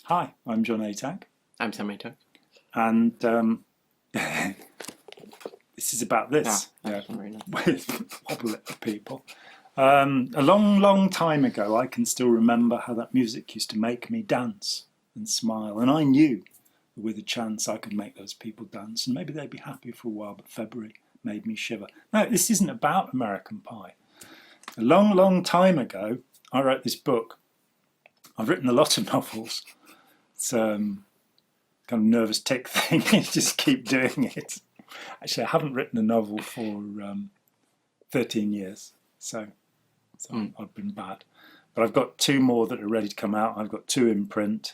Hi, I'm John Atack, I'm Sam Atack. and this is about this. With wobble it for people. A long, long time ago, I can still remember how that music used to make me dance and smile, and I knew that with a chance I could make those people dance, and maybe they'd be happy for a while, but February made me shiver. No, this isn't about American Pie. A long, long time ago, I wrote this book. I've written a lot of novels. It's kind of nervous tick thing. You just keep doing it. Actually, I haven't written a novel for 13 years, so I've been bad. But I've got 2 more that are ready to come out. I've got 2 in print,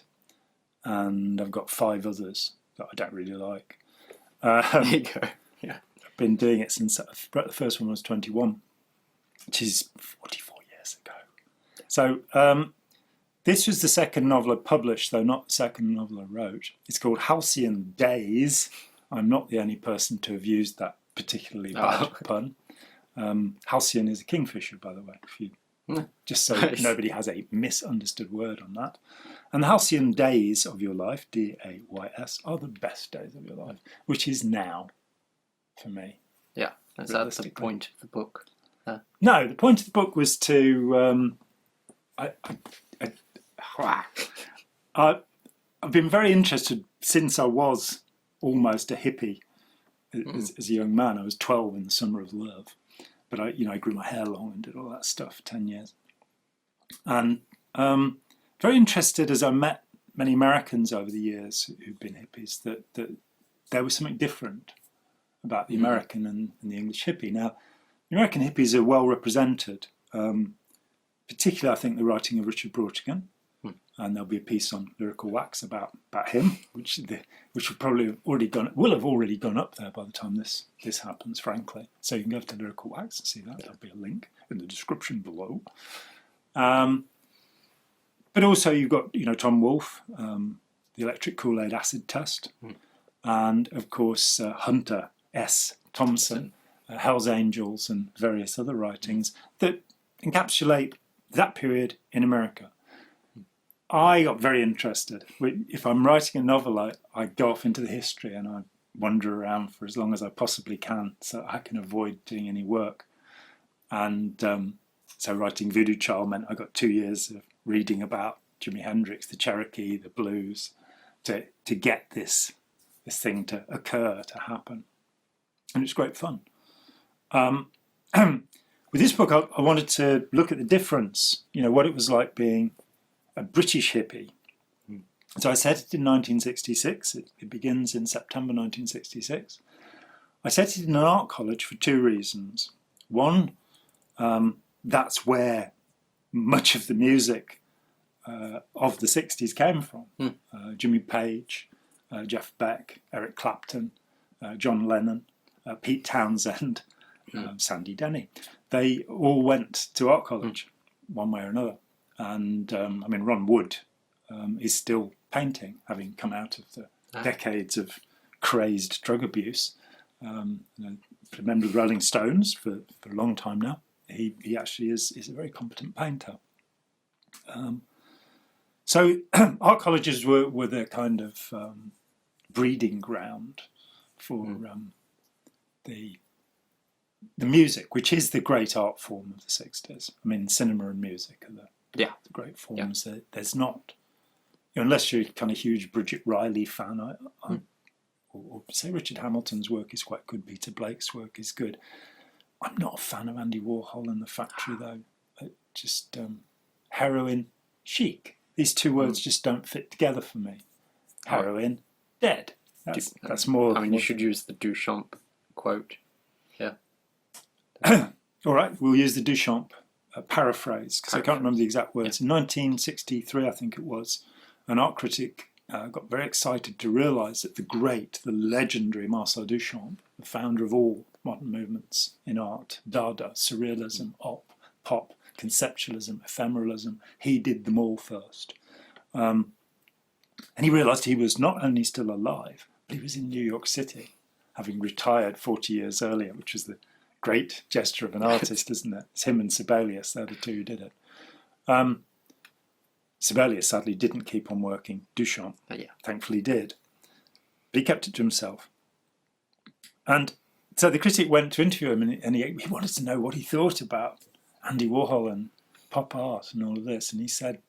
and I've got 5 others that I don't really like. There you go. Yeah, I've been doing it since the first one was 21, which is 44 years ago. So this was the second novel I published, though not the second novel I wrote. It's called Halcyon Daze. I'm not the only person to have used that particularly bad pun. Halcyon is a kingfisher, by the way, just so nobody has a misunderstood word on that. And the halcyon days of your life, D-A-Y-S, are the best days of your life, which is now, for me. Yeah, that's the point of the book. No, the point of the book was to... I've been very interested since I was almost a hippie as a young man. I was 12 in the summer of love, but I grew my hair long and did all that stuff for 10 years. And very interested as I met many Americans over the years who've been hippies that there was something different about the American and the English hippie. Now, the American hippies are well represented. Particularly, I think, the writing of Richard Brautigan, and there'll be a piece on Lyrical Wax about him, which will probably have already gone up there by the time this happens, frankly. So you can go to Lyrical Wax and see that. There'll be a link in the description below. But also you've got Tom Wolfe, the Electric Kool-Aid Acid Test, and of course Hunter S. Thompson, Hell's Angels, and various other writings that encapsulate that period in America. I got very interested. If I'm writing a novel, I go off into the history and I wander around for as long as I possibly can so I can avoid doing any work. And so writing Voodoo Child meant I got 2 years of reading about Jimi Hendrix, the Cherokee, the blues, to get this thing to occur, to happen. And it's great fun. With this book, I wanted to look at the difference, what it was like being a British hippie. So I set it in 1966. It begins in September 1966. I set it in an art college for 2 reasons. One, that's where much of the music of the 60s came from. Jimmy Page, Jeff Beck, Eric Clapton, John Lennon, Pete Townsend, Sandy Denny. They all went to art college one way or another. And Ron Wood is still painting, having come out of the decades of crazed drug abuse. A member of Rolling Stones for a long time now. He actually is a very competent painter. So art colleges were the kind of breeding ground for the music, which is the great art form of the 60s. Cinema and music are the great forms. Yeah. There's not, unless you're a kind of huge Bridget Riley fan, or say Richard Hamilton's work is quite good, Peter Blake's work is good. I'm not a fan of Andy Warhol and the Factory, though. Just heroin, chic. These 2 words just don't fit together for me. Heroin, dead. That's more... you should use the Duchamp quote. Yeah. All right, we'll use the Duchamp paraphrase, because I can't remember the exact words. In 1963, I think it was, an art critic got very excited to realise that the legendary Marcel Duchamp, the founder of all modern movements in art, Dada, Surrealism, pop, conceptualism, ephemeralism, he did them all first. And he realised he was not only still alive, but he was in New York City, having retired 40 years earlier, which was the great gesture of an artist, isn't it? It's him and Sibelius, they're the 2 who did it. Sibelius sadly didn't keep on working. Duchamp, thankfully, did. But he kept it to himself. And so the critic went to interview him, and he wanted to know what he thought about Andy Warhol and pop art and all of this. And he said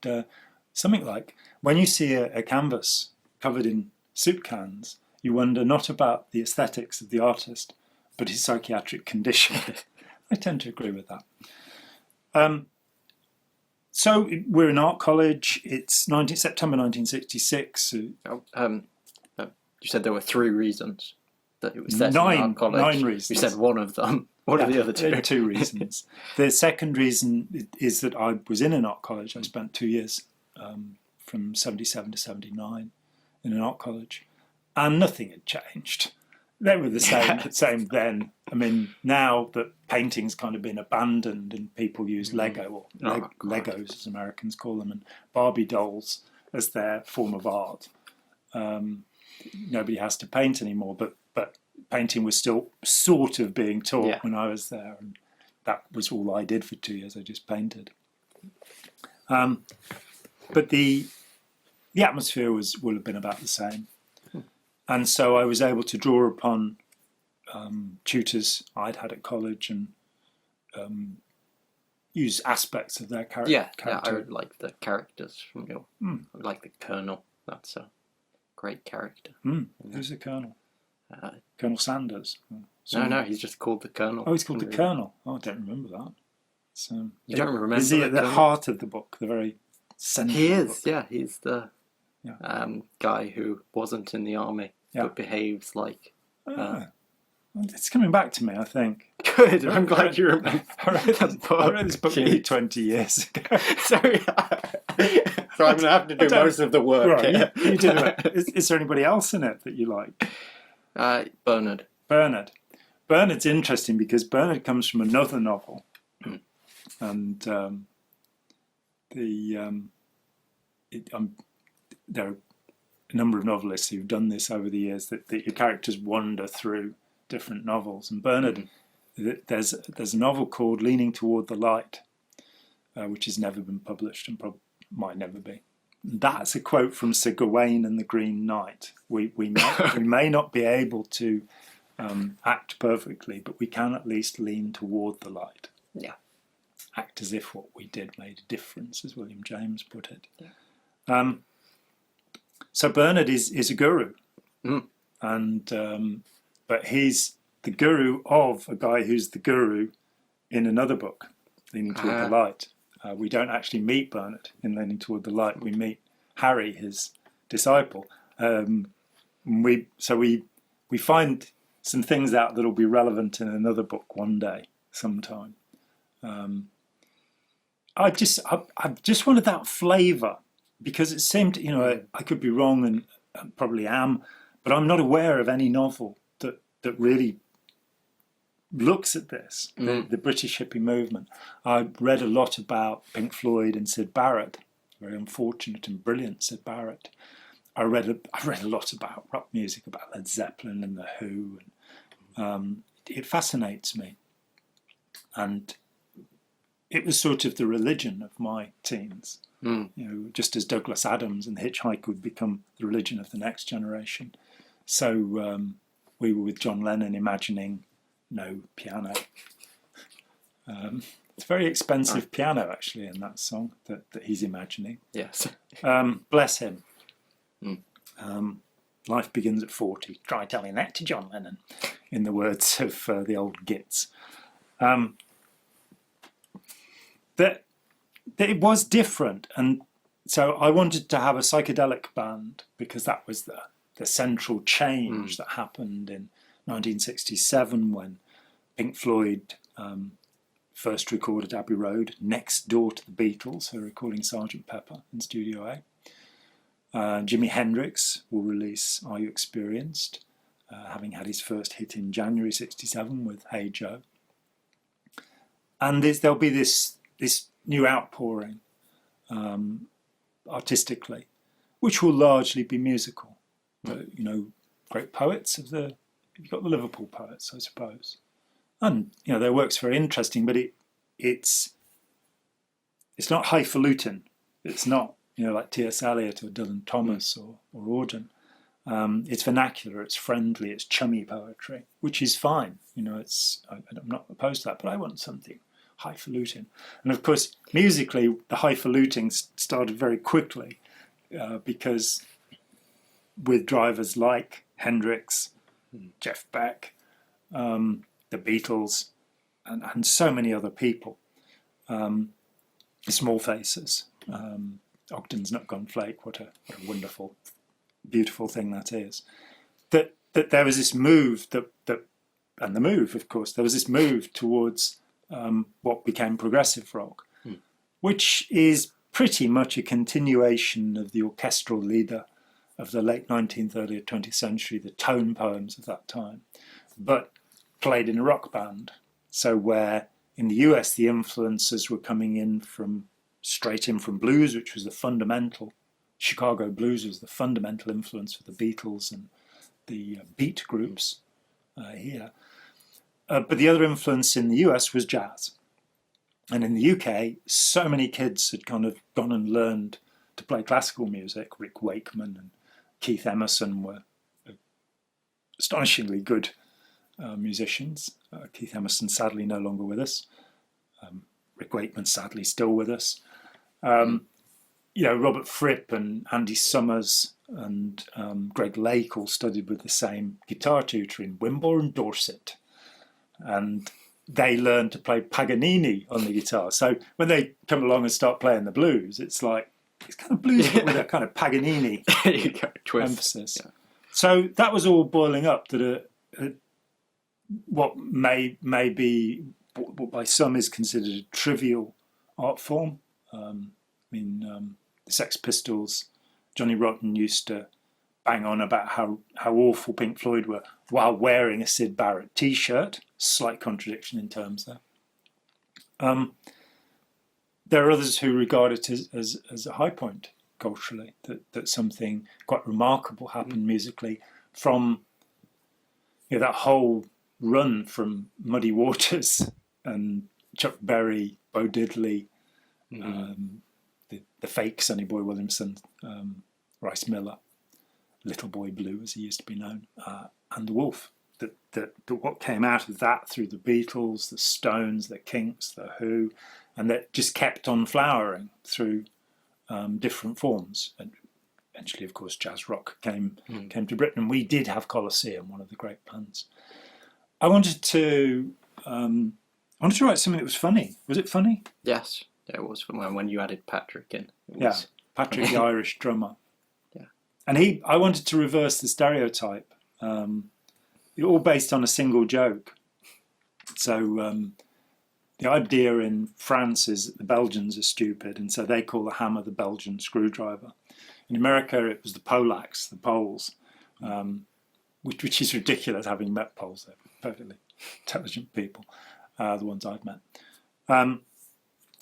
something like, when you see a canvas covered in soup cans, you wonder not about the aesthetics of the artist, but his psychiatric condition. I tend to agree with that. So we're in art college. It's September 1966. You said there were 3 reasons that it was set in art college. 9 reasons. You said one of them. What are the other 2? 2 reasons. The second reason is that I was in an art college. I spent 2 years from 77 to 79 in an art college, and nothing had changed. They were the same then. I mean, now that painting's kind of been abandoned and people use Lego, or Legos as Americans call them, and Barbie dolls as their form of art. Nobody has to paint anymore, but painting was still sort of being taught when I was there, and that was all I did for 2 years. I just painted. But the atmosphere will have been about the same. And so I was able to draw upon tutors I'd had at college and use aspects of their character. Yeah, I would like the characters from your... I would like the Colonel. That's a great character. Who's the Colonel? Colonel Sanders? No, he's just called the Colonel. Oh, he's called the Colonel. Oh, I don't remember that. So, you don't remember is he at the heart of the book, the very centre? He is, yeah. He's the guy who wasn't in the army, but behaves like... it's coming back to me, I think. Good, I'm glad you remember. I read this book nearly 20 years ago. Sorry. So I'm going to have to do most of the work. Right, you do it. Is there anybody else in it that you like? Bernard. Bernard's interesting because Bernard comes from another novel. And there are a number of novelists who've done this over the years, that your characters wander through different novels. And Bernard, there's a novel called Leaning Toward the Light, which has never been published and might never be. That's a quote from Sir Gawain and the Green Knight. We may not be able to act perfectly, but we can at least lean toward the light. Yeah. Act as if what we did made a difference, as William James put it. Yeah. So Bernard is a guru, and but he's the guru of a guy who's the guru in another book, Leaning Toward the Light. We don't actually meet Bernard in Leaning Toward the Light. We meet Harry, his disciple. We find some things out that will be relevant in another book one day, sometime. I just wanted that flavour, because it seemed, I could be wrong and probably am, but I'm not aware of any novel that really looks at this, the British hippie movement. I read a lot about Pink Floyd and Syd Barrett, very unfortunate and brilliant Syd Barrett. I read a lot about rock music, about Led Zeppelin and The Who, and it fascinates me. And it was sort of the religion of my teens. Just as Douglas Adams and The Hitchhiker would become the religion of the next generation. So we were with John Lennon imagining no piano. It's a very expensive piano, actually, in that song that he's imagining. Yes. Bless him. Life begins at 40. Try telling that to John Lennon, in the words of the old Gits. That it was different, and so I wanted to have a psychedelic band because that was the central change that happened in 1967 when Pink Floyd first recorded Abbey Road next door to the Beatles, who were recording Sgt. Pepper in Studio A. Jimi Hendrix will release Are You Experienced, having had his first hit in January 67 with Hey Joe. And there'll be this new outpouring artistically, which will largely be musical. Great poets you've got the Liverpool poets, I suppose. And, their work's very interesting, but it's not highfalutin. It's not like T.S. Eliot or Dylan Thomas or Auden. It's vernacular, it's friendly, it's chummy poetry, which is fine. I'm not opposed to that, but I want something highfalutin. And of course, musically, the highfalutin started very quickly because with drivers like Hendrix, Jeff Beck, the Beatles, and so many other people, Small Faces, Ogden's Not Gone Flake, what a wonderful, beautiful thing that is. That there was this move and the move, of course, there was this move towards what became progressive rock, which is pretty much a continuation of the orchestral leader of the late 19th, early 20th century, the tone poems of that time, but played in a rock band. So where in the US the influences were coming in straight in from blues, which was the fundamental, Chicago blues was the fundamental influence for the Beatles and the beat groups here. But the other influence in the US was jazz. And in the UK, so many kids had kind of gone and learned to play classical music. Rick Wakeman and Keith Emerson were astonishingly good musicians. Keith Emerson sadly no longer with us. Rick Wakeman sadly still with us. Robert Fripp and Andy Summers and Greg Lake all studied with the same guitar tutor in Wimborne and Dorset. And they learned to play Paganini on the guitar. So when they come along and start playing the blues, it's kind of blues but with a kind of Paganini emphasis. Yeah. So that was all boiling up that what may be what by some is considered a trivial art form. The Sex Pistols, Johnny Rotten used to bang on about how awful Pink Floyd were while wearing a Syd Barrett T-shirt. Slight contradiction in terms there. There are others who regard it as a high point culturally, that something quite remarkable happened musically from that whole run from Muddy Waters and Chuck Berry, Bo Diddley, the fake Sonny Boy Williamson, Rice Miller, Little Boy Blue as he used to be known, and The Wolf. That what came out of that through the Beatles, the Stones, the Kinks, the Who, and that just kept on flowering through different forms. And eventually, of course, jazz rock came to Britain. We did have Colosseum, one of the great bands. I wanted to write something that was funny. Was it funny? Yes, it was when you added Patrick in. Patrick, the Irish drummer. Yeah, and I wanted to reverse the stereotype. All based on a single joke. So the idea in France is that the Belgians are stupid, and so they call the hammer the Belgian screwdriver. In America, it was the Polacks, the Poles, which is ridiculous, having met Poles. They're perfectly intelligent people, the ones I've met.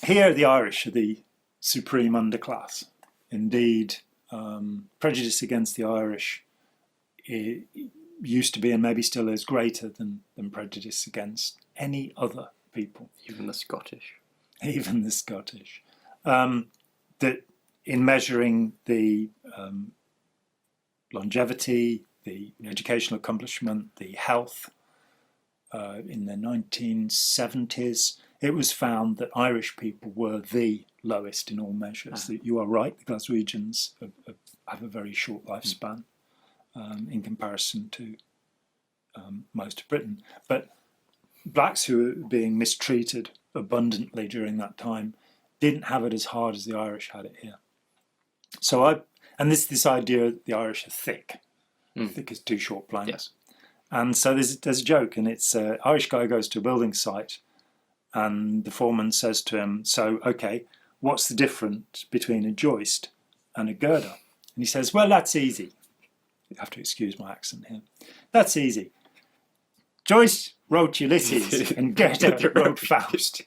Here, the Irish are the supreme underclass. Indeed, prejudice against the Irish used to be and maybe still is greater than prejudice against any other people. Even the Scottish. That in measuring the longevity, the educational accomplishment, the health, in the 1970s, it was found that Irish people were the lowest in all measures. That you are right, the Glaswegians have a very short lifespan. In comparison to most of Britain. But blacks who were being mistreated abundantly during that time didn't have it as hard as the Irish had it here. So this idea that the Irish are thick as two short planks. Yes. And so there's a joke, and it's an Irish guy goes to a building site and the foreman says to him, so, okay, what's the difference between a joist and a girder? And he says, well, that's easy. You have to excuse my accent here. That's easy. Joyce wrote Ulysses and Goethe wrote Faust.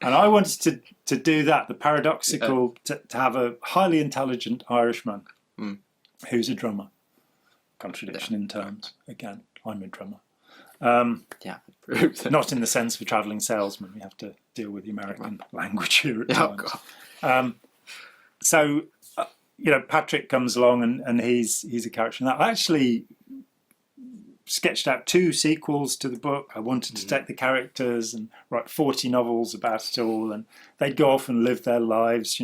And I wanted to do that, the paradoxical, to have a highly intelligent Irishman who's a drummer. Contradiction in terms. Again, I'm a drummer. Not in the sense of a travelling salesman. We have to deal with the American language here at times. So Patrick comes along and he's a character in that. I actually sketched out 2 sequels to the book. I wanted to take the characters and write 40 novels about it all, and they'd go off and live their lives.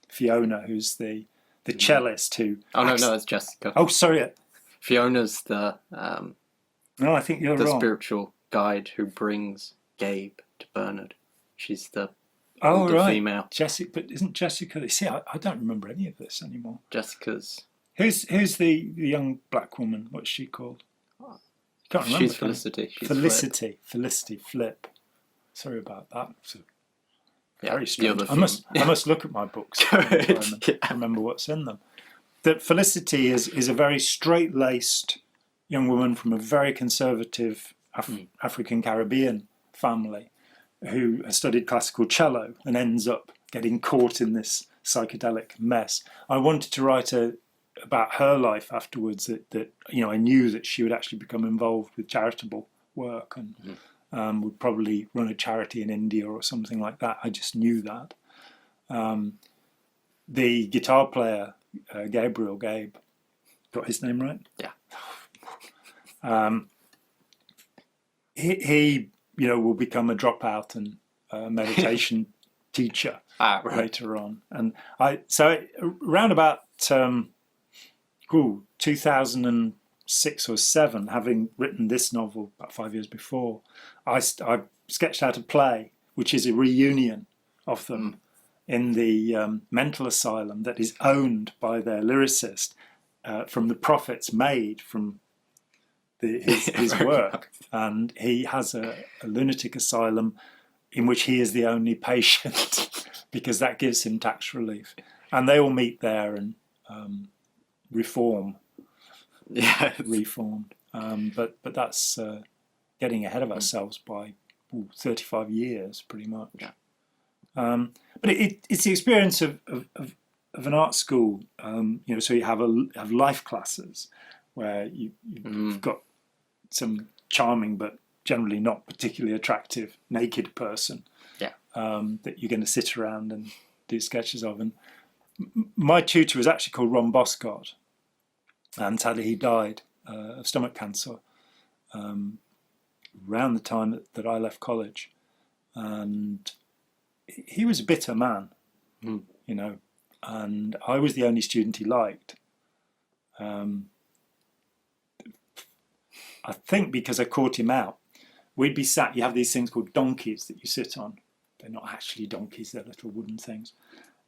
Fiona, who's the cellist who... no, it's Jessica. Oh, sorry. Fiona's the No, I think you're the wrong. spiritual guide who brings Gabe to Bernard. She's the Oh, older right. female. Jessica, but isn't Jessica... See, I don't remember any of this anymore. Jessica's... Who's the young black woman? What's she called? Can't remember. She's Felicity. She's Felicity. Felicity Flip. Sorry about that. So very the strange. other I must look at my books and remember what's in them. That Felicity is a very straight-laced young woman from a very conservative African Caribbean family who has studied classical cello and ends up getting caught in this psychedelic mess. I wanted to write about her life afterwards, that I knew that she would actually become involved with charitable work and would probably run a charity in India or something like that. I just knew that. The guitar player, Gabe, got his name right? Yeah. He will become a dropout and meditation teacher later on. And around about 2006 or 7, having written this novel about 5 years before, I sketched out a play which is a reunion of them in the mental asylum that is owned by their lyricist from the profits made from his work. And he has a lunatic asylum in which he is the only patient because that gives him tax relief. And they all meet there and reformed. But that's getting ahead of ourselves by 35 years, pretty much. Yeah. But it's the experience of an art school. So you have life classes where you've got some charming but generally not particularly attractive naked person that you're going to sit around and do sketches of. And my tutor was actually called Ron Boscott, and sadly he died of stomach cancer around the time that I left college. And he was a bitter man, and I was the only student he liked. I think because I caught him out. We'd be sat, you have these things called donkeys that you sit on. They're not actually donkeys, they're little wooden things.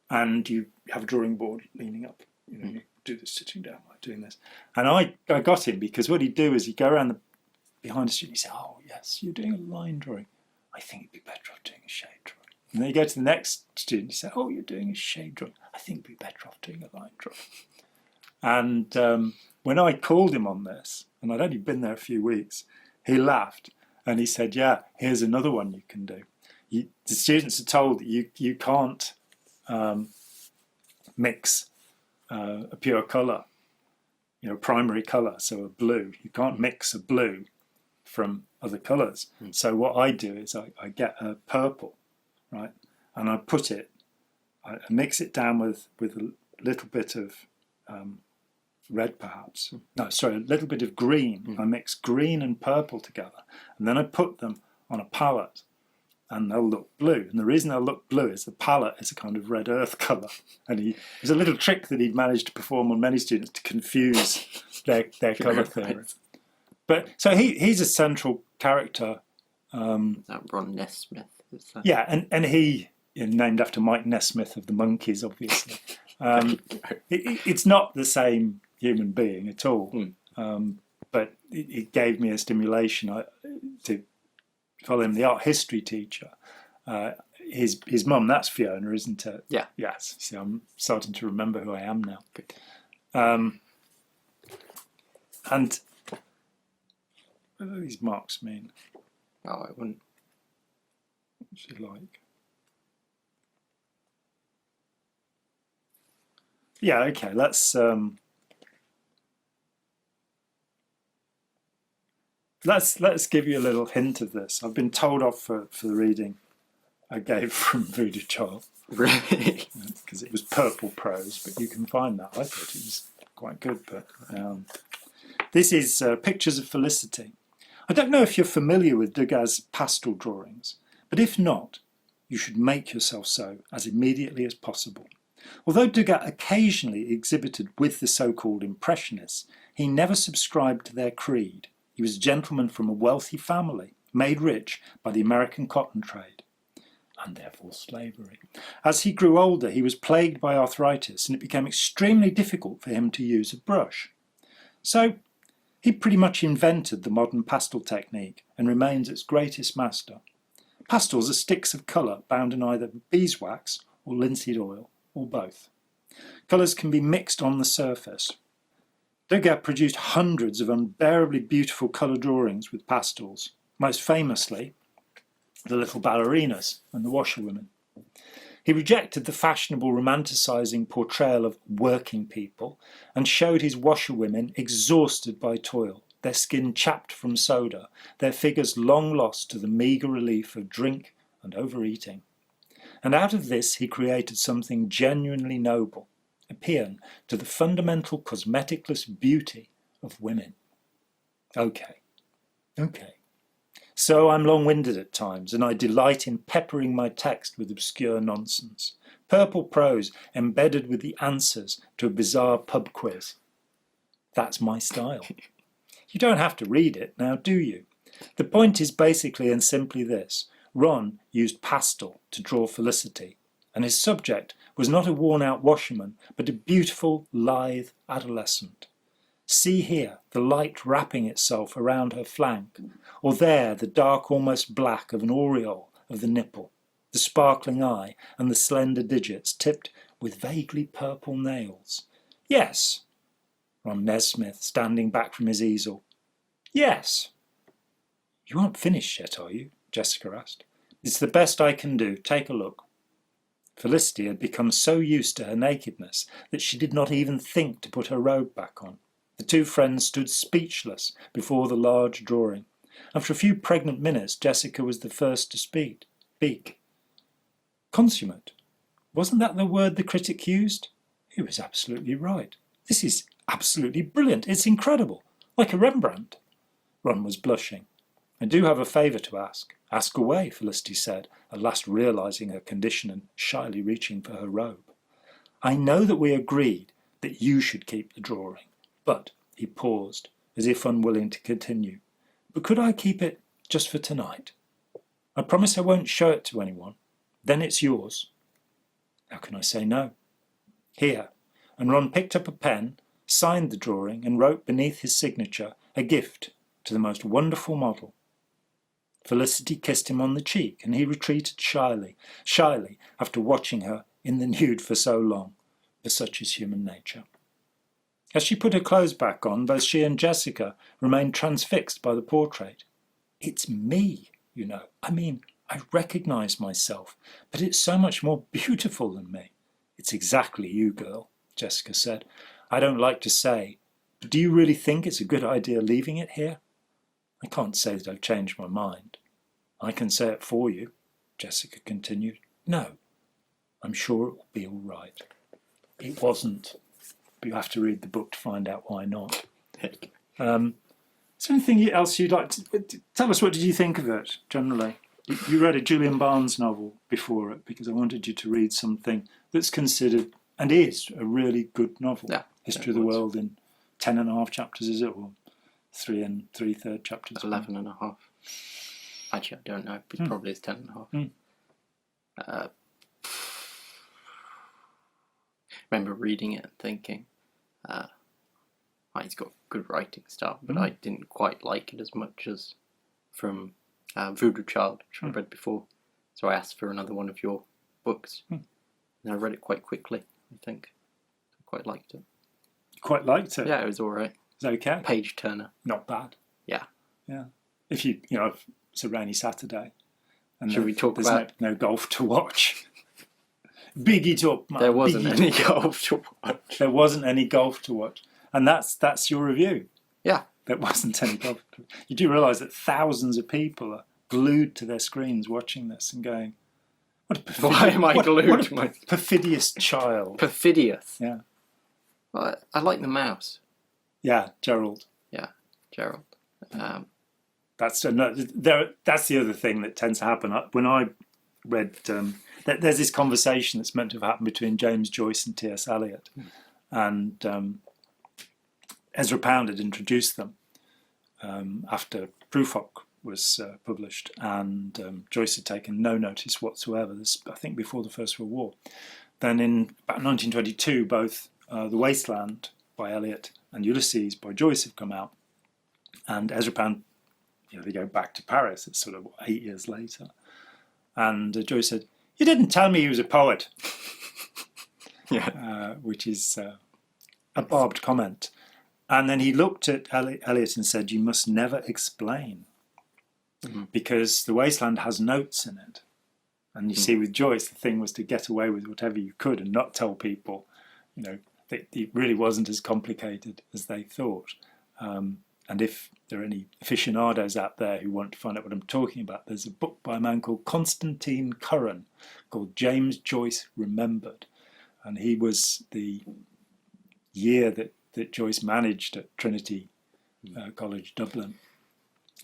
And you have a drawing board leaning up. You do this sitting down, like doing this. And I got him because what he'd do is he'd go around behind the student, he'd say, "Oh, yes, you're doing a line drawing. I think it'd be better off doing a shade drawing." And then you go to the next student, you say, "Oh, you're doing a shade drawing. I think it'd be better off doing a line drawing." And when I called him on this, and I'd only been there a few weeks, he laughed and he said, "Yeah, here's another one you can do. The students are told that you can't mix a pure colour, primary colour, so a blue. You can't mix a blue from other colours. So what I do is I get a purple, right, and I put it, I mix it down with a little bit of red perhaps. No, sorry, a little bit of green. I mix green and purple together, and then I put them on a palette, and they'll look blue. And the reason they'll look blue is the palette is a kind of red earth colour. And there's a little trick that he'd managed to perform on many students to confuse their colour theory. But so he's a central character. That Ron Nesmith, is that? Yeah, and he, named after Mike Nesmith of the Monkees, obviously. It's not the same human being at all, but it gave me a stimulation to follow him. The art history teacher, his mum, that's Fiona, isn't it? Yeah. Yes. See, I'm starting to remember who I am now. Good. And what do these marks mean? Oh, I wouldn't. What's she like? Yeah, okay, let's give you a little hint of this. I've been told off for the reading I gave from Voodoo Child. Really? Because it was purple prose, but you can find that. I thought it was quite good. But this is Pictures of Felicity. I don't know if you're familiar with Degas' pastel drawings, but if not, you should make yourself so as immediately as possible. Although Degas occasionally exhibited with the so-called Impressionists, he never subscribed to their creed. He was a gentleman from a wealthy family, made rich by the American cotton trade, and therefore slavery. As he grew older, he was plagued by arthritis, and it became extremely difficult for him to use a brush. So he pretty much invented the modern pastel technique and remains its greatest master. Pastels are sticks of colour bound in either beeswax or linseed oil, or both. Colours can be mixed on the surface. Degas produced hundreds of unbearably beautiful colour drawings with pastels, most famously the little ballerinas and the washerwomen. He rejected the fashionable romanticising portrayal of working people and showed his washerwomen exhausted by toil, their skin chapped from soda, their figures long lost to the meagre relief of drink and overeating. And out of this he created something genuinely noble, a paean to the fundamental cosmeticless beauty of women. Okay. So I'm long-winded at times, and I delight in peppering my text with obscure nonsense. Purple prose embedded with the answers to a bizarre pub quiz. That's my style. You don't have to read it, now do you? The point is basically and simply this. Ron used pastel to draw Felicity, and his subject was not a worn-out washerman, but a beautiful, lithe adolescent. See here the light wrapping itself around her flank, or there the dark almost black of an aureole of the nipple, the sparkling eye and the slender digits tipped with vaguely purple nails. Yes, Ron Nesmith standing back from his easel. Yes. You aren't finished yet, are you? Jessica asked. It's the best I can do. Take a look. Felicity had become so used to her nakedness that she did not even think to put her robe back on. The two friends stood speechless before the large drawing, and for a few pregnant minutes Jessica was the first to speak. Consummate. Wasn't that the word the critic used? He was absolutely right. This is absolutely brilliant. It's incredible. Like a Rembrandt. Ron was blushing. I do have a favour to ask. Ask away, Felicity said, at last realising her condition and shyly reaching for her robe. I know that we agreed that you should keep the drawing, but, he paused, as if unwilling to continue, but could I keep it just for tonight? I promise I won't show it to anyone. Then it's yours. How can I say no? Here. And Ron picked up a pen, signed the drawing, and wrote beneath his signature, a gift to the most wonderful model. Felicity kissed him on the cheek, and he retreated shyly after watching her in the nude for so long, for such is human nature. As she put her clothes back on, both she and Jessica remained transfixed by the portrait. It's me, you know. I mean, I recognise myself, but it's so much more beautiful than me. It's exactly you, girl, Jessica said. I don't like to say, but do you really think it's a good idea leaving it here? I can't say that I've changed my mind. I can say it for you, Jessica continued. No, I'm sure it will be all right. It wasn't, but you have to read the book to find out why not. Is there anything else you'd like to tell us? What did you think of it generally? You read a Julian Barnes novel before it because I wanted you to read something that's considered and is a really good novel. Yeah, History of the World in 10.5 chapters, is it? Or 3 3/3 chapters? 11.5. Actually, I don't know. It probably is 10.5. Remember reading it and thinking, he's got good writing style, but I didn't quite like it as much as from Voodoo Child, which I read before. So I asked for another one of your books. And I read it quite quickly, I think. I quite liked it. You quite liked it? Yeah, it was all right. It's okay? Page turner. Not bad. Yeah. Yeah. If if it's a rainy Saturday and Should we talk there's about... no golf to watch. Biggie talk, man. There wasn't any golf to watch. There wasn't any golf to watch. And that's your review. Yeah. There wasn't any golf to watch. You do realise that thousands of people are glued to their screens watching this and going, Why am I glued what to a my... perfidious child. Perfidious. Yeah. Well, I like the mouse. Yeah, Gerald. Yeah, Gerald. That's that's the other thing that tends to happen. When I read, there's this conversation that's meant to have happened between James Joyce and T.S. Eliot, and Ezra Pound had introduced them after Prufrock was published, and Joyce had taken no notice whatsoever. This, I think, before the First World War. Then in about 1922, both The Wasteland by Eliot and Ulysses by Joyce have come out, and Ezra Pound, they go back to Paris. It's sort of 8 years later, and Joyce said, "You didn't tell me he was a poet," which is a barbed comment. And then he looked at Eliot and said, "You must never explain, because The Wasteland has notes in it." And you see, with Joyce, the thing was to get away with whatever you could and not tell people, that it really wasn't as complicated as they thought. And if there are any aficionados out there who want to find out what I'm talking about, there's a book by a man called Constantine Curran called James Joyce Remembered. And he was the year that Joyce managed at Trinity College, Dublin.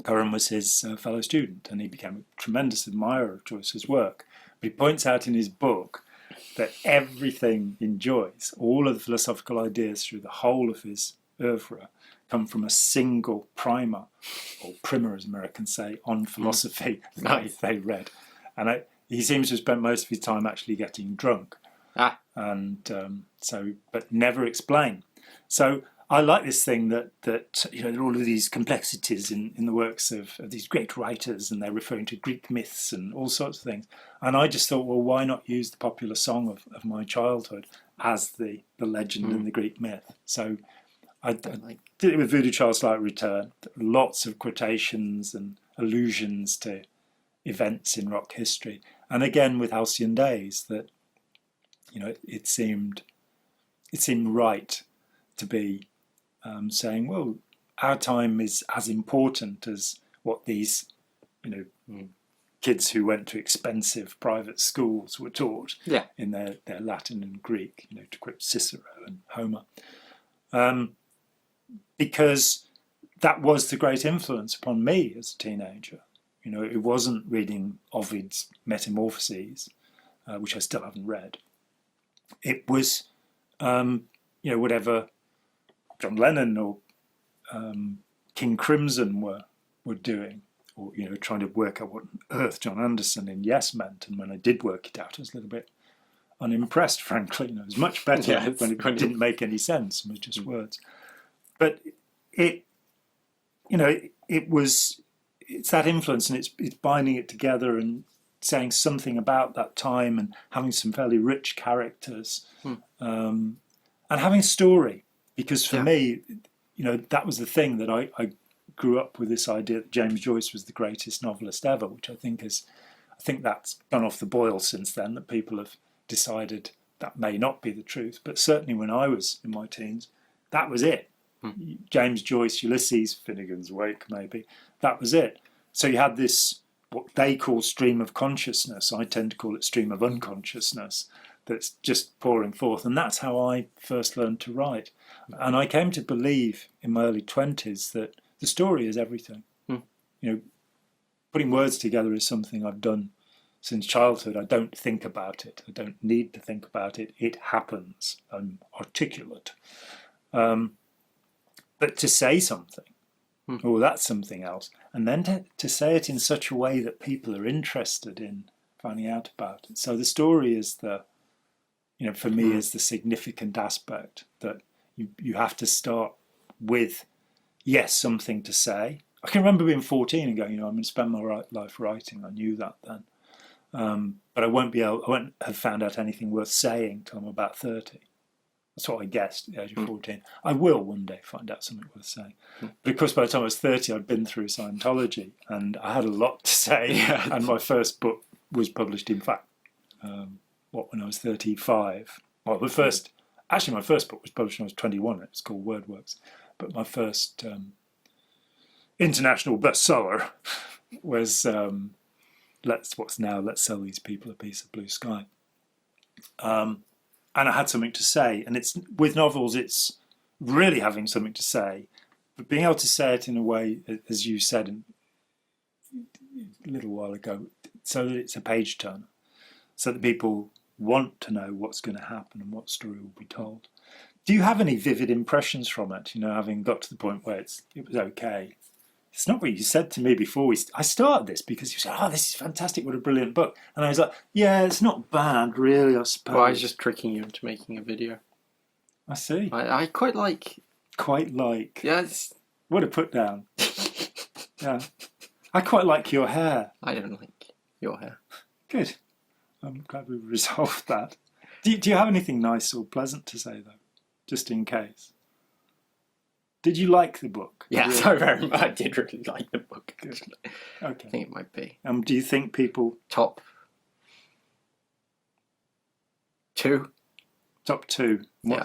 Curran was his fellow student, and he became a tremendous admirer of Joyce's work. But he points out in his book that everything in Joyce, all of the philosophical ideas through the whole of his oeuvre, come from a single primer, or primer as Americans say, on philosophy that they read. And he seems to have spent most of his time actually getting drunk. And but never explain. So I like this thing that there are all of these complexities in the works of these great writers, and they're referring to Greek myths and all sorts of things. And I just thought, well, why not use the popular song of my childhood as the legend and the Greek myth? So I did it with Voodoo Child Slight Return. Lots of quotations and allusions to events in rock history. And again with Halcyon Daze, that it seemed right to be saying, well, our time is as important as what these kids who went to expensive private schools were taught in their Latin and Greek, to quote Cicero and Homer. Because that was the great influence upon me as a teenager. It wasn't reading Ovid's Metamorphoses, which I still haven't read. It was, whatever John Lennon or King Crimson were doing, or trying to work out what on earth John Anderson in Yes meant. And when I did work it out, I was a little bit unimpressed, frankly. It was much better when it didn't make any sense and was just words. But it's that influence, and it's binding it together and saying something about that time and having some fairly rich characters and having story. Because for me, that was the thing that I grew up with, this idea that James Joyce was the greatest novelist ever, which I think that's gone off the boil since then, that people have decided that may not be the truth. But certainly when I was in my teens, that was it. James Joyce, Ulysses, Finnegan's Wake, maybe, that was it. So you had this, what they call stream of consciousness. I tend to call it stream of unconsciousness, that's just pouring forth. And that's how I first learned to write. And I came to believe in my early 20s that the story is everything. Putting words together is something I've done since childhood. I don't think about it. I don't need to think about it. It happens. I'm articulate. But to say something, that's something else. And then to say it in such a way that people are interested in finding out about it. So the story is for me, is the significant aspect, that you have to start with, something to say. I can remember being 14 and going, I'm going to spend my life writing. I knew that then. But I won't have found out anything worth saying till I'm about 30. That's what I guessed at the age of 14. I will one day find out something worth saying. But of course, by the time I was 30, I'd been through Scientology, and I had a lot to say. And my first book was published, in fact, when I was 35. Well, my first book was published when I was 21. It was called Wordworks. But my first international bestseller was let's sell these people a piece of blue sky. And I had something to say, and it's with novels, it's really having something to say, but being able to say it in a way, as you said a little while ago, so that it's a page turner, so that people want to know what's going to happen and what story will be told. Do you have any vivid impressions from it? Having got to the point where it was okay. It's not what you said to me before I started this, because you said, "Oh, this is fantastic! What a brilliant book!" And I was like, "Yeah, it's not bad, really, I suppose." Well, I was just tricking you into making a video. I see. I quite like. Quite like. Yes. What a put down. Yeah. I quite like your hair. I don't like your hair. Good. I'm glad we resolved that. Do you have anything nice or pleasant to say, though? Just in case. Did you like the book? Yes, I very much. I did really like the book. Good. Okay. I think it might be. Do you think people... Top 2? Top 2.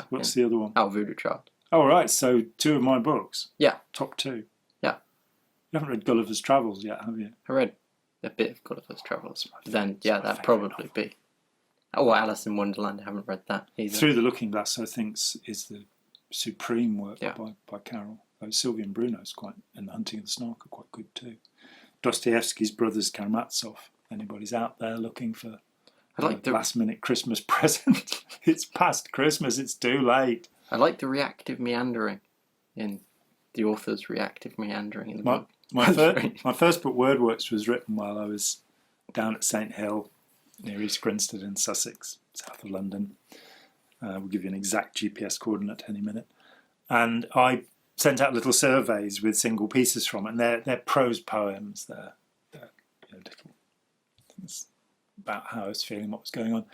What's the other one? Oh, Voodoo Child. Oh, right. So 2 of my books. Yeah. Top 2. Yeah. You haven't read Gulliver's Travels yet, have you? I read a bit of Gulliver's Travels. Then, yeah, that'd probably be. Oh, Alice in Wonderland. I haven't read that either. Through the Looking Glass, I think, is the supreme work Yeah. by Carroll. Sylvia and Bruno's and The Hunting of the Snark are quite good too. Dostoevsky's Brothers Karamazov. Anybody's out there looking for a last-minute Christmas present? It's past Christmas. It's too late. I like the reactive meandering in the author's reactive meandering in the book. My first book, Wordworks, was written while I was down at St Hill, near East Grinstead in Sussex, south of London. We'll give you an exact GPS coordinate any minute. And I sent out little surveys with single pieces from it, and they're prose poems. They're little things about how I was feeling, what was going on.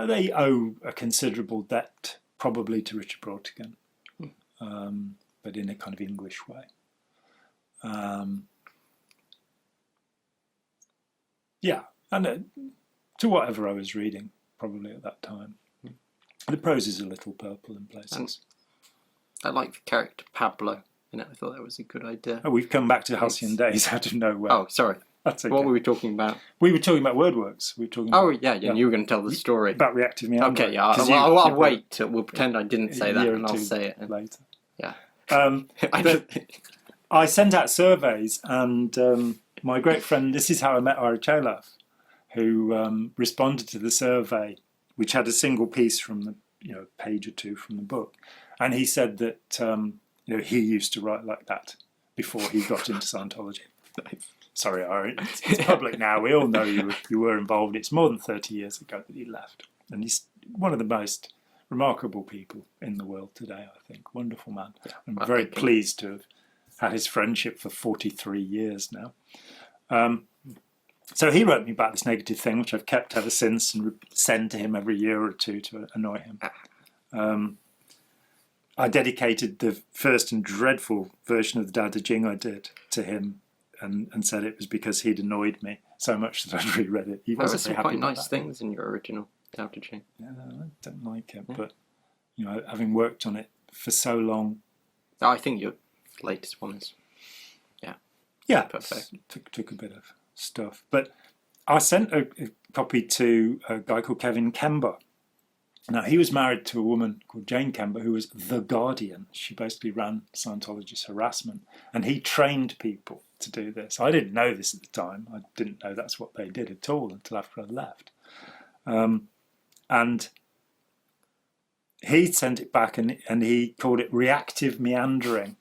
They owe a considerable debt, probably, to Richard Brautigan, but in a kind of English way. And to whatever I was reading, probably at that time. The prose is a little purple in places. And I like the character Pablo in it. I thought that was a good idea. Oh, we've come back to Halcyon Daze out of nowhere. Oh, sorry. That's okay. What were we talking about? We were talking about Wordworks. We were talking and you were going to tell the story. About reactive meandering. Okay, yeah. I'll wait till we'll pretend I didn't say that, and I'll say it later. Yeah. I sent out surveys, and my great friend, this is how I met Ira Chalaf, who responded to the survey, which had a single piece from the page or two from the book, and he said that he used to write like that before he got into Scientology. Sorry, Ira, it's public now. We all know you were involved. It's more than 30 years ago that he left, and he's one of the most remarkable people in the world today. I think wonderful man. Yeah, I'm very pleased to have had his friendship for 43 years now. So he wrote me back this negative thing, which I've kept ever since and send to him every year or two to annoy him. I dedicated the first and dreadful version of the Dao De Jing I did to him, and said it was because he'd annoyed me so much that I'd reread it. He wasn't some very happy quite about nice that. things in your original Dao De Jing. Yeah, I don't like it, but having worked on it for so long. I think your latest one is perfect. Took a bit of stuff, but I sent a copy to a guy called Kevin Kember. Now, he was married to a woman called Jane Kember, who was the Guardian. She basically ran Scientologist harassment, and he trained people to do this. I didn't know this at the time. I didn't know that's what they did at all until after I left. And he sent it back, and he called it reactive meandering.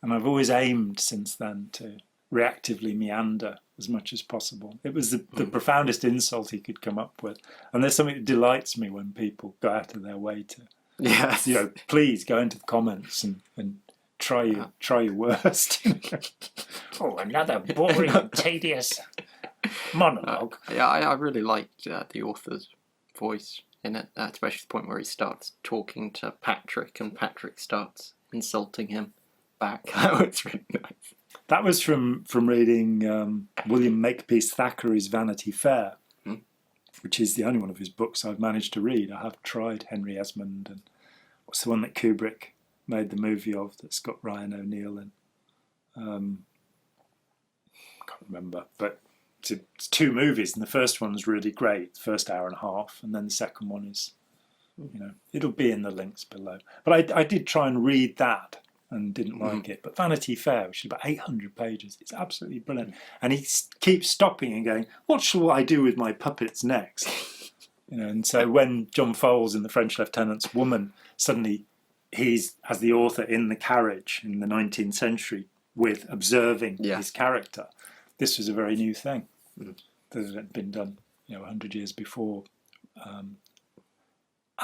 And I've always aimed since then to reactively meander as much as possible. It was the profoundest insult he could come up with. And there's something that delights me when people go out of their way to, please go into the comments and try your worst. Oh, another boring, tedious monologue. I really liked the author's voice in it, especially the point where he starts talking to Patrick and Patrick starts insulting him back. That was really nice. That was from reading William Makepeace Thackeray's Vanity Fair, which is the only one of his books I've managed to read. I have tried Henry Esmond, and what's the one that Kubrick made the movie of that's got Ryan O'Neill in? I can't remember, but it's two movies, and the first one's really great, the first hour and a half, and then the second one is, it'll be in the links below. But I did try and read that and didn't like it. But Vanity Fair, which is about 800 pages, it's absolutely brilliant. And he keeps stopping and going, what shall I do with my puppets next? And so when John Fowles in The French Lieutenant's Woman, suddenly he's, as the author, in the carriage in the 19th century with observing his character. This was a very new thing that had been done, 100 years before.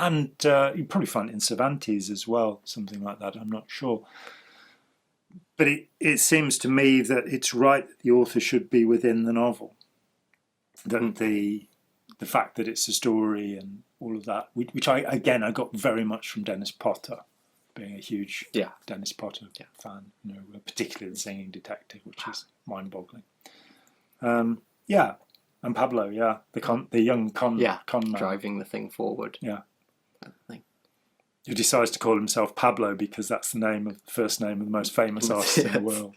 And you probably find it in Cervantes as well, something like that, I'm not sure. But it seems to me that it's right that the author should be within the novel. That the fact that it's a story and all of that, which I got very much from Dennis Potter, being a huge Dennis Potter fan, particularly The Singing Detective, which is mind-boggling. And Pablo, the young con man. Driving the thing forward. Yeah. Who decides to call himself Pablo because that's the first name of the most famous artist in the world.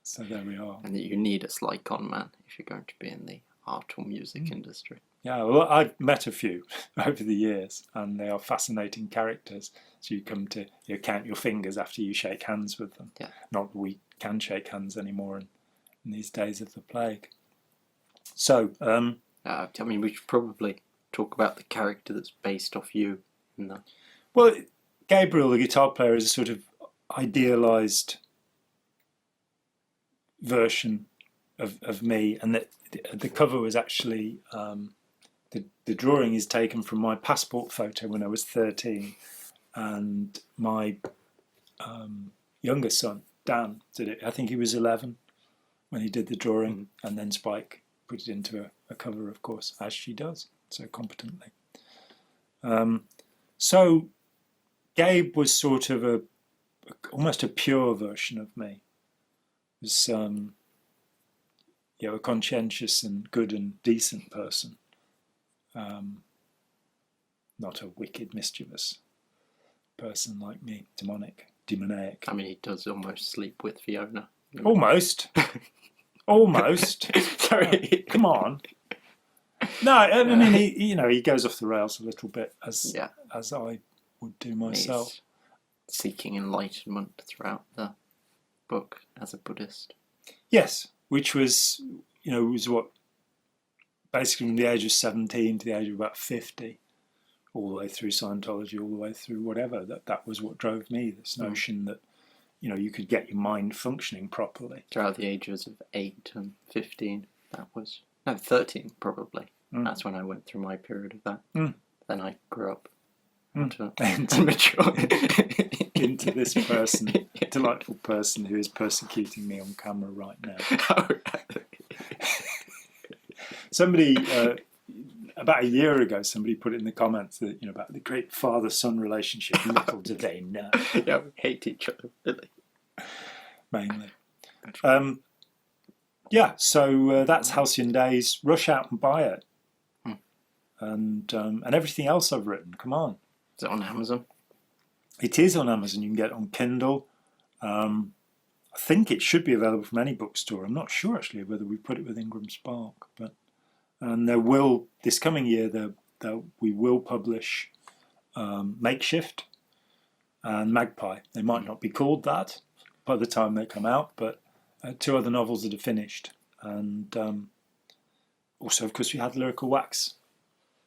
So there we are. And that you need a sly con man if you're going to be in the art or music industry. Yeah, well, I've met a few over the years, and they are fascinating characters. So you come to count your fingers after you shake hands with them. Yeah. Not that we can shake hands anymore in these days of the plague. So, we should probably talk about the character that's based off you. Well, Gabriel, the guitar player, is a sort of idealised version of me, and that the cover was actually the drawing is taken from my passport photo when I was 13, and my younger son Dan did it. I think he was 11 when he did the drawing, and then Spike put it into a cover, of course, as she does so competently. So Gabe was sort of almost a pure version of me. He was a conscientious and good and decent person, not a wicked, mischievous person like me, demoniac. I mean, he does almost sleep with Fiona. Almost. Sorry, come on. No, I mean he goes off the rails a little bit as I would do myself. He's seeking enlightenment throughout the book as a Buddhist. Yes, which was what basically from the age of 17 to the age of about 50, all the way through Scientology, all the way through whatever. That was what drove me. This notion that you could get your mind functioning properly throughout the ages of 8 and 15. 13 probably. That's when I went through my period of that. Then I grew up into mature into this delightful person who is persecuting me on camera right now. Somebody about a year ago, somebody put in the comments that about the great father-son relationship. Little do they know. Yeah, we hate each other, really. Mainly. So that's Halcyon Daze. Rush out and buy it. And everything else I've written. Come on. Is it on Amazon? It is on Amazon. You can get it on Kindle. I think it should be available from any bookstore. I'm not sure actually whether we put it with Ingram Spark, and there will this coming year we will publish Makeshift and Magpie. They might not be called that by the time they come out, but two other novels that are finished, and also of course we had Lyrical Wax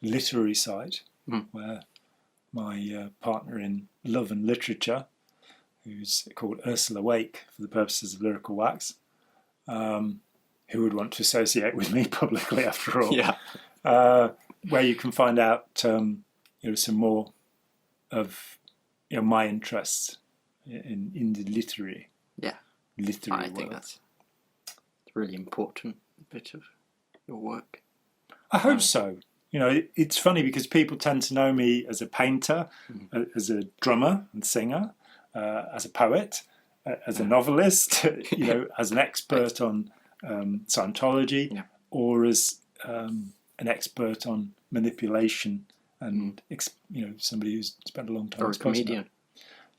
literary site where my partner in love and literature, who's called Ursula Wake for the purposes of Lyrical Wax, who would want to associate with me publicly after all, where you can find out some more of my interests in the literary I think that's a really important bit of your work. I hope so. It's funny because people tend to know me as a painter, as a drummer and singer, as a poet, as a novelist, as an expert on Scientology, or as an expert on manipulation and somebody who's spent a long time. Or a comedian.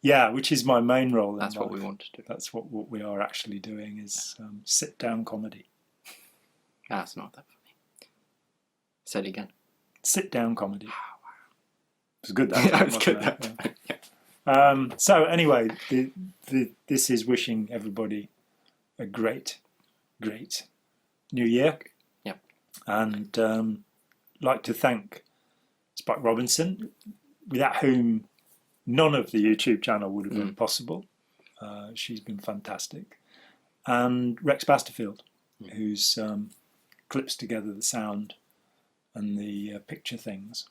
Yeah, which is my main role. That's what we want to do. That's what we are actually doing is sit-down comedy. Ah, it's not that funny. Say it again. Sit down comedy. It was good that time, Yeah, it was wasn't good it? that time. Yeah. So anyway, this is wishing everybody a great new year. Yep. And like to thank Spike Robinson, without whom none of the YouTube channel would have been possible. She's been fantastic. And Rex Basterfield, who's clips together the sound and the picture things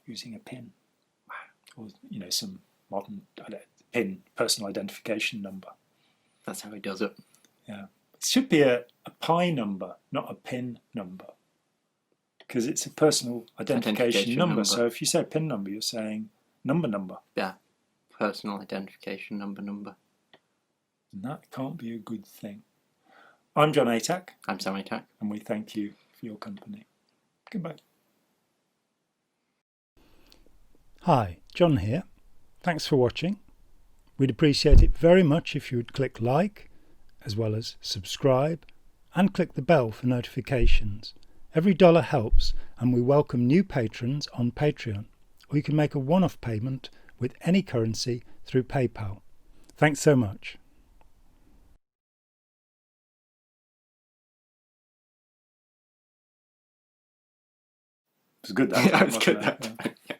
using a pin, or some modern pin, personal identification number. That's how he does it. Yeah, it should be a pi number, not a pin number, because it's a personal identification number. So if you say pin number, you're saying number. Yeah, personal identification number. And that can't be a good thing. I'm John Atack. I'm Sam Atack. And we thank you for your company. Goodbye. Hi, John here. Thanks for watching. We'd appreciate it very much if you would click like, as well as subscribe, and click the bell for notifications. Every dollar helps, and we welcome new patrons on Patreon, or you can make a one-off payment with any currency through PayPal. Thanks so much. It was good that Yeah, time, it was good wasn't that it? time. Yeah.